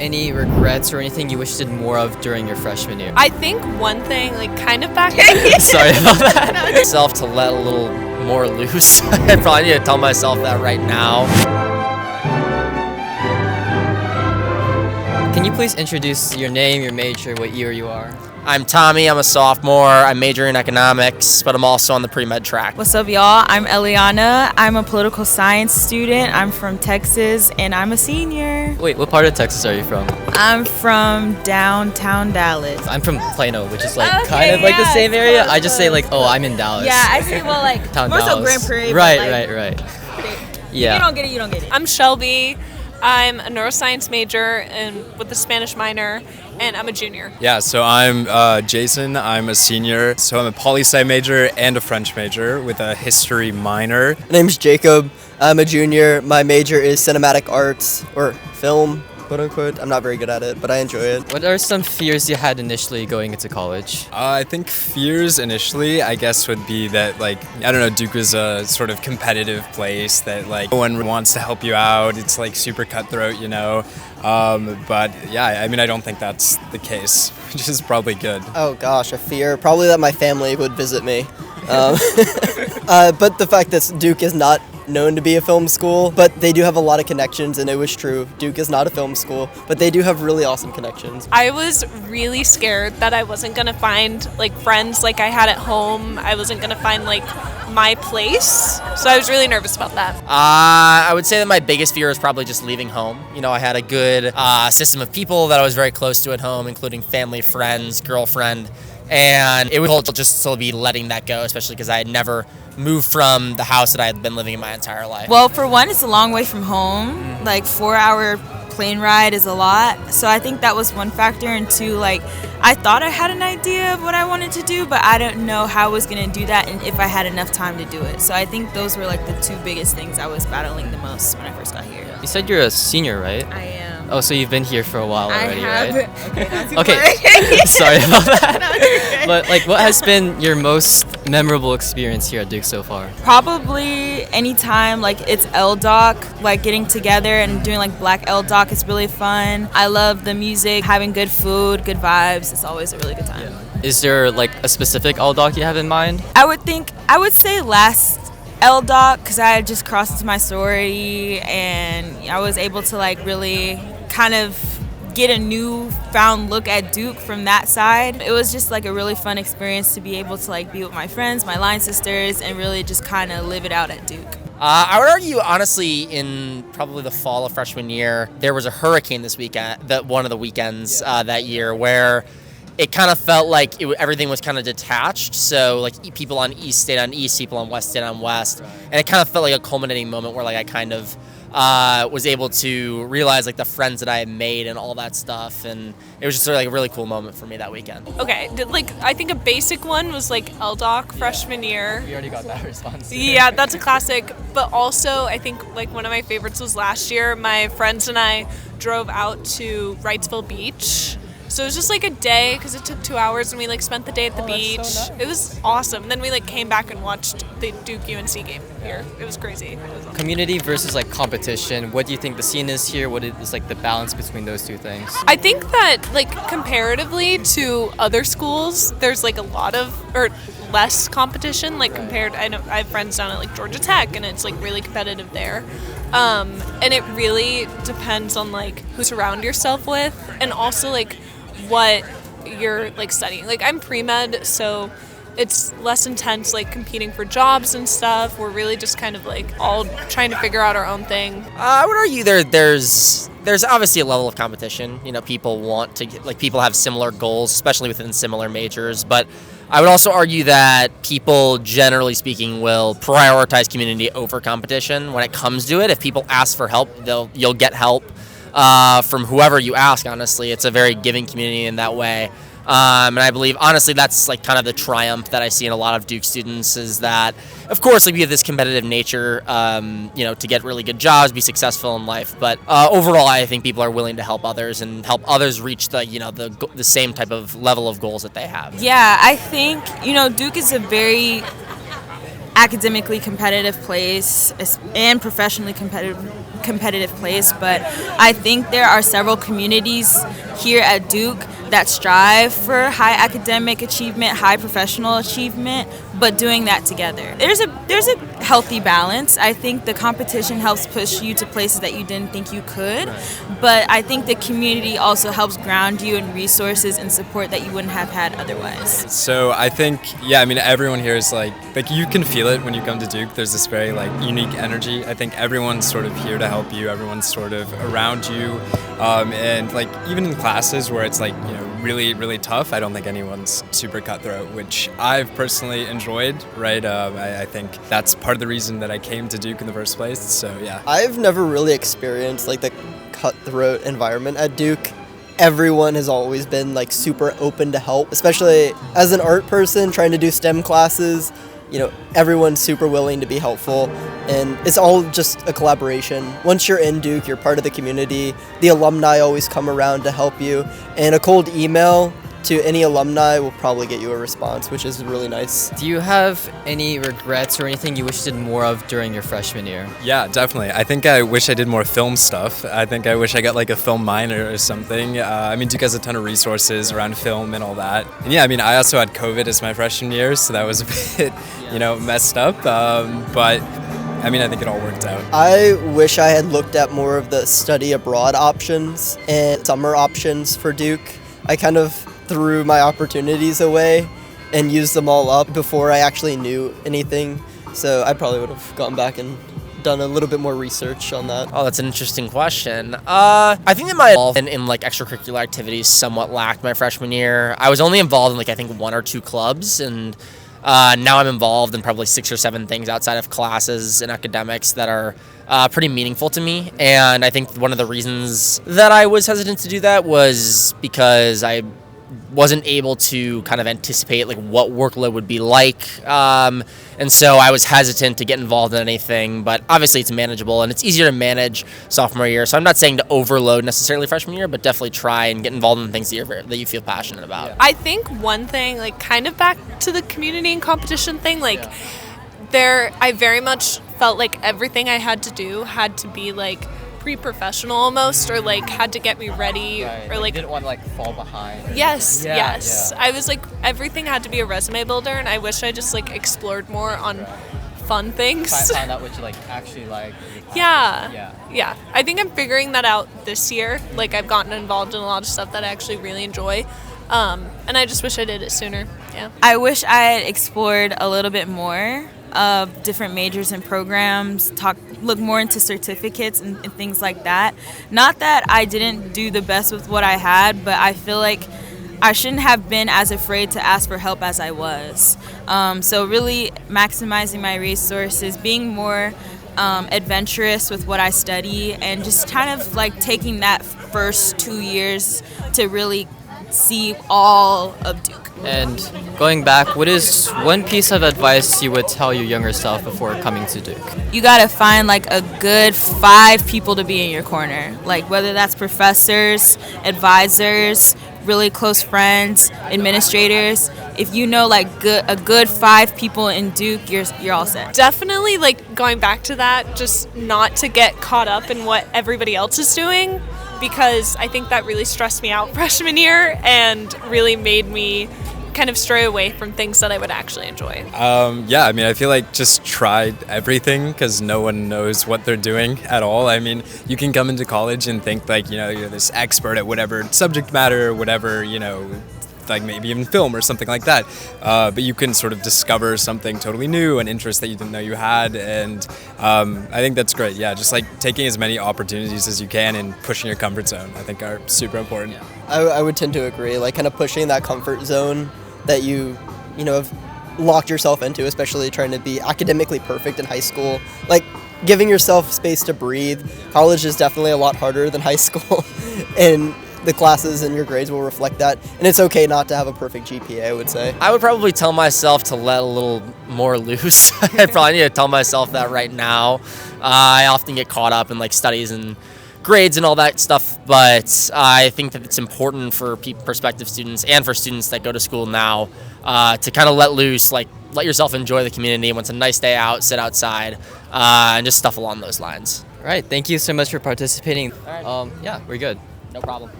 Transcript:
any regrets or anything you wish you did more of during your freshman year? I think one thing, like kind of back Sorry about that. Myself to let a little more loose. I probably need to tell myself that right now. Can you please introduce your name, your major, what year you are? I'm Tommy, I'm a sophomore, I'm majoring in economics, but I'm also on the pre-med track. What's up, y'all? I'm Eliana. I'm a political science student. I'm from Texas, and I'm a senior. Wait, what part of Texas are you from? I'm from downtown Dallas. I'm from Plano, which is like kind of like the same area. I just say like, oh, I'm in Dallas. Yeah, I say, well, like, more Dallas. so Grand Prairie. Right, like, right. Yeah. You don't get it, you don't get it. I'm Shelby. I'm a neuroscience major and with a Spanish minor, and I'm a junior. Yeah, so I'm Jason. I'm a senior. So I'm a poli-sci major and a French major with a history minor. My name's Jacob. I'm a junior. My major is cinematic arts, or film, quote unquote. I'm not very good at it, but I enjoy it. What are some fears you had initially going into college? I think fears initially, I guess, would be that, like, I don't know, Duke is a sort of competitive place that, like, no one wants to help you out. It's, like, super cutthroat, you know? But, yeah, I mean, I don't think that's the case, which is probably good. Oh, gosh, a fear. Probably that my family would visit me. But the fact that Duke is not known to be a film school, but they do have a lot of connections, and it was true. Duke is not a film school, but they do have really awesome connections. I was really scared that I wasn't going to find like friends like I had at home. I wasn't going to find like my place. So I was really nervous about that. I would say that my biggest fear is probably just leaving home. You know, I had a good system of people that I was very close to at home, including family, friends, girlfriend, and it was cool to just still be letting that go, especially because I had never moved from the house that I had been living in my entire life. Well, for one, it's a long way from home. Like, 4-hour plane ride is a lot. So I think that was one factor. And two, like, I thought I had an idea of what I wanted to do, but I didn't know how I was going to do that and if I had enough time to do it. So I think those were like the two biggest things I was battling the most when I first got here. You said you're a senior, right? I am. Oh, so you've been here for a while already, right? Okay, not too Okay, sorry about that. No, But like, what has been your most memorable experience here at Duke so far? Probably anytime like it's LDoc, like getting together and doing like Black LDoc is really fun. I love the music, having good food, good vibes. It's always a really good time. Is there like a specific LDoc you have in mind? I would say last LDoc, because I had just crossed into my sorority and I was able to like really kind of get a newfound look at Duke from that side. It was just like a really fun experience to be able to like be with my friends, my line sisters, and really just kind of live it out at Duke. I would argue, honestly, in probably the fall of freshman year, there was a hurricane this weekend, one of the weekends that year, where it kind of felt like everything was kind of detached. So like people on East stayed on East, people on West stayed on West, and it kind of felt like a culminating moment where like I kind of was able to realize like the friends that I had made and all that stuff, and it was just sort of like a really cool moment for me that weekend. Okay, I think a basic one was like LDoc freshman year. We already got that response. Yeah, that's a classic. But also, I think like one of my favorites was last year. My friends and I drove out to Wrightsville Beach. So it was just like a day because it took 2 hours and we like spent the day at the beach. So nice. It was awesome. Then we like came back and watched the Duke UNC game here. It was crazy. It was awesome. Community versus like competition. What do you think the scene is here? What is like the balance between those two things? I think that like comparatively to other schools, there's like a lot of or less competition. Like compared, I know I have friends down at like Georgia Tech and it's like really competitive there. And it really depends on like who you surround yourself with and also like what you're like studying. Like I'm pre-med, so it's less intense like competing for jobs and stuff. We're really just kind of like all trying to figure out our own thing. I would argue there's obviously a level of competition. You know, people want to like people have similar goals, especially within similar majors, but I would also argue that people, generally speaking, will prioritize community over competition when it comes to it. If people ask for help, you'll get help from whoever you ask, honestly. It's a very giving community in that way. And I believe, honestly, that's like kind of the triumph that I see in a lot of Duke students is that, of course, like we have this competitive nature, to get really good jobs, be successful in life. But overall, I think people are willing to help others and help others reach the same type of level of goals that they have. Yeah, I think, Duke is a very academically competitive place and professionally competitive competitive place, but I think there are several communities here at Duke that strive for high academic achievement, high professional achievement, but doing that together. There's a healthy balance. I think the competition helps push you to places that you didn't think you could, but I think the community also helps ground you in resources and support that you wouldn't have had otherwise. So I think, yeah, I mean, everyone here is like you can feel it when you come to Duke. There's this very like unique energy. I think everyone's sort of here to help you. Everyone's sort of around you, and like even in classes where it's like, you know, really, really tough, I don't think anyone's super cutthroat, which I've personally enjoyed, right? I think that's part of the reason that I came to Duke in the first place, so yeah. I've never really experienced like the cutthroat environment at Duke. Everyone has always been like super open to help, especially as an art person trying to do STEM classes. You know, everyone's super willing to be helpful, and it's all just a collaboration. Once you're in Duke, you're part of the community. The alumni always come around to help you, and a cold email to any alumni will probably get you a response, which is really nice. Do you have any regrets or anything you wish you did more of during your freshman year? Yeah, definitely. I think I wish I did more film stuff. I think I wish I got like a film minor or something. I mean, Duke has a ton of resources around film and all that. And yeah, I mean, I also had COVID as my freshman year, so that was a bit, you know, messed up. But I mean, I think it all worked out. I wish I had looked at more of the study abroad options and summer options for Duke. I kind of threw my opportunities away and used them all up before I actually knew anything. So I probably would have gone back and done a little bit more research on that. Oh, that's an interesting question. I think that my involvement in like extracurricular activities somewhat lacked my freshman year. I was only involved in like I think 1 or 2 clubs, and now I'm involved in probably 6 or 7 things outside of classes and academics that are pretty meaningful to me. And I think one of the reasons that I was hesitant to do that was because I wasn't able to kind of anticipate like what workload would be like, and so I was hesitant to get involved in anything. But obviously it's manageable and it's easier to manage sophomore year, so I'm not saying to overload necessarily freshman year, but definitely try and get involved in things that you feel passionate about. I think one thing, like kind of back to the community and competition thing, like I very much felt like everything I had to do had to be like pre-professional almost, or like had to get me ready, or like didn't want to like fall behind. Yes. I was like, everything had to be a resume builder, and I wish I just like explored more on fun things. Find out what you like actually like. Yeah. I think I'm figuring that out this year. Like I've gotten involved in a lot of stuff that I actually really enjoy, and I just wish I did it sooner. Yeah. I wish I had explored a little bit more of different majors and programs, look more into certificates and things like that. Not that I didn't do the best with what I had, but I feel like I shouldn't have been as afraid to ask for help as I was. So really maximizing my resources, being more adventurous with what I study, and just kind of like taking that first 2 years to really see all of Duke. And going back, what is one piece of advice you would tell your younger self before coming to Duke? You gotta find like a good 5 people to be in your corner, like whether that's professors, advisors, really close friends, administrators. If you know like a good 5 people in Duke, you're all set. Definitely like going back to that, just not to get caught up in what everybody else is doing, because I think that really stressed me out freshman year and really made me kind of stray away from things that I would actually enjoy. Yeah, I mean, I feel like just try everything, because no one knows what they're doing at all. I mean, you can come into college and think like, you know, you're this expert at whatever subject matter or whatever, you know, like maybe even film or something like that. But you can sort of discover something totally new, an interest that you didn't know you had. And I think that's great. Yeah, just like taking as many opportunities as you can and pushing your comfort zone, I think are super important. I would tend to agree, like kind of pushing that comfort zone that you know, have locked yourself into, especially trying to be academically perfect in high school. Like giving yourself space to breathe. College is definitely a lot harder than high school, and the classes and your grades will reflect that. And it's okay not to have a perfect GPA, I would say. I would probably tell myself to let a little more loose. I probably need to tell myself that right now. I often get caught up in like studies and grades and all that stuff, but I think that it's important for prospective students and for students that go to school now to kind of let loose, like let yourself enjoy the community. When it's a nice day out, sit outside, and just stuff along those lines. All right, thank you so much for participating. right. Yeah, we're good. No problem.